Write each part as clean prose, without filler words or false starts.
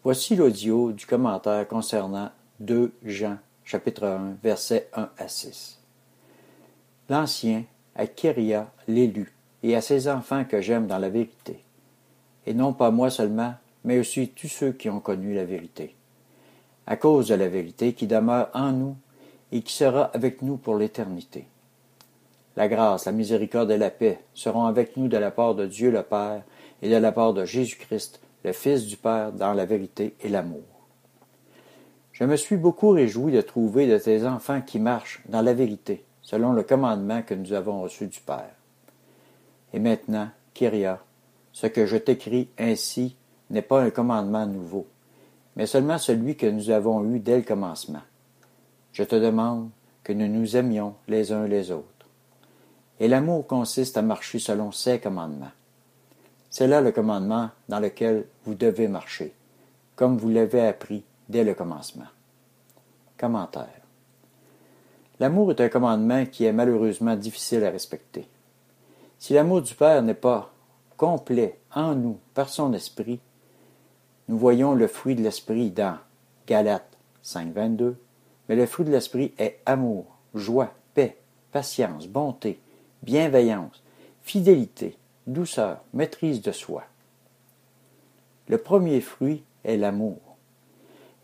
Voici l'audio du commentaire concernant 2 Jean, chapitre 1, versets 1 à 6. L'Ancien, à Kyria, l'élu, et à ses enfants que j'aime dans la vérité, et non pas moi seulement, mais aussi tous ceux qui ont connu la vérité, à cause de la vérité qui demeure en nous et qui sera avec nous pour l'éternité. La grâce, la miséricorde et la paix seront avec nous de la part de Dieu le Père et de la part de Jésus-Christ, le Fils du Père, dans la vérité et l'amour. Je me suis beaucoup réjoui de trouver de tes enfants qui marchent dans la vérité, selon le commandement que nous avons reçu du Père. Et maintenant, Kyria, ce que je t'écris ainsi n'est pas un commandement nouveau, mais seulement celui que nous avons eu dès le commencement. Je te demande que nous nous aimions les uns les autres. Et l'amour consiste à marcher selon ses commandements. C'est là le commandement dans lequel vous devez marcher, comme vous l'avez appris dès le commencement. Commentaire. L'amour est un commandement qui est malheureusement difficile à respecter. Si l'amour du Père n'est pas complet en nous par son esprit, nous voyons le fruit de l'esprit dans Galates 5.22, mais le fruit de l'esprit est amour, joie, paix, patience, bonté, bienveillance, fidélité, douceur, maîtrise de soi. Le premier fruit est l'amour.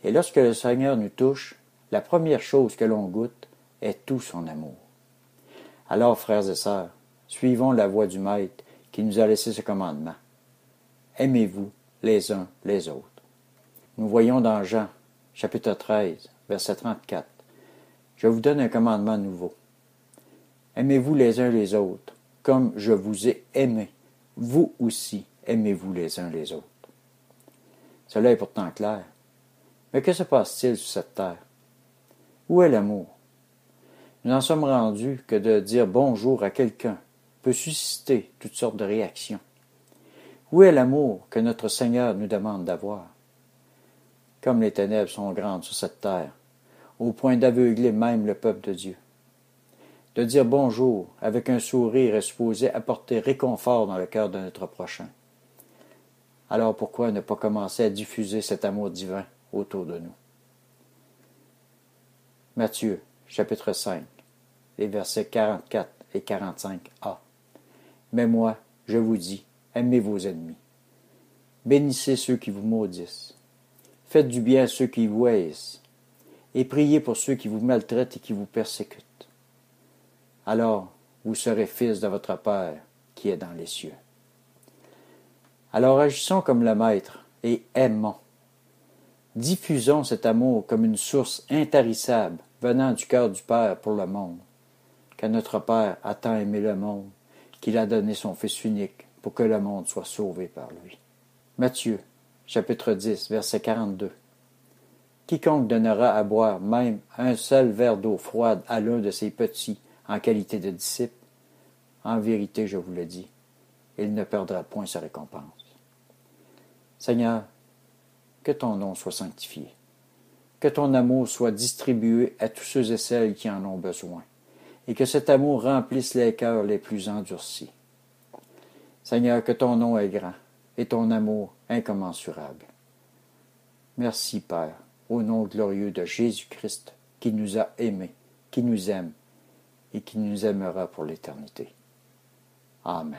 Et lorsque le Seigneur nous touche, la première chose que l'on goûte est tout son amour. Alors, frères et sœurs, suivons la voie du Maître qui nous a laissé ce commandement. Aimez-vous les uns les autres. Nous voyons dans Jean, chapitre 13, verset 34. Je vous donne un commandement nouveau. Aimez-vous les uns les autres, comme je vous ai aimé. Vous aussi, aimez-vous les uns les autres. Cela est pourtant clair. Mais que se passe-t-il sur cette terre? Où est l'amour? Nous en sommes rendus que de dire bonjour à quelqu'un peut susciter toutes sortes de réactions. Où est l'amour que notre Seigneur nous demande d'avoir? Comme les ténèbres sont grandes sur cette terre, au point d'aveugler même le peuple de Dieu. De dire bonjour avec un sourire est supposé apporter réconfort dans le cœur de notre prochain. Alors pourquoi ne pas commencer à diffuser cet amour divin autour de nous? Matthieu, chapitre 5, les versets 44 et 45a. Mais moi, je vous dis, aimez vos ennemis. Bénissez ceux qui vous maudissent. Faites du bien à ceux qui vous haïssent. Et priez pour ceux qui vous maltraitent et qui vous persécutent. Alors, vous serez fils de votre Père qui est dans les cieux. Alors agissons comme le Maître et aimons. Diffusons cet amour comme une source intarissable venant du cœur du Père pour le monde. Car notre Père a tant aimé le monde qu'il a donné son Fils unique pour que le monde soit sauvé par lui. Matthieu, chapitre 10, verset 42. Quiconque donnera à boire même un seul verre d'eau froide à l'un de ses petits en qualité de disciple, en vérité, je vous le dis, il ne perdra point sa récompense. Seigneur, que ton nom soit sanctifié, que ton amour soit distribué à tous ceux et celles qui en ont besoin, et que cet amour remplisse les cœurs les plus endurcis. Seigneur, que ton nom est grand, et ton amour incommensurable. Merci, Père, au nom glorieux de Jésus-Christ, qui nous a aimés, qui nous aime, et qui nous aimera pour l'éternité. Amen.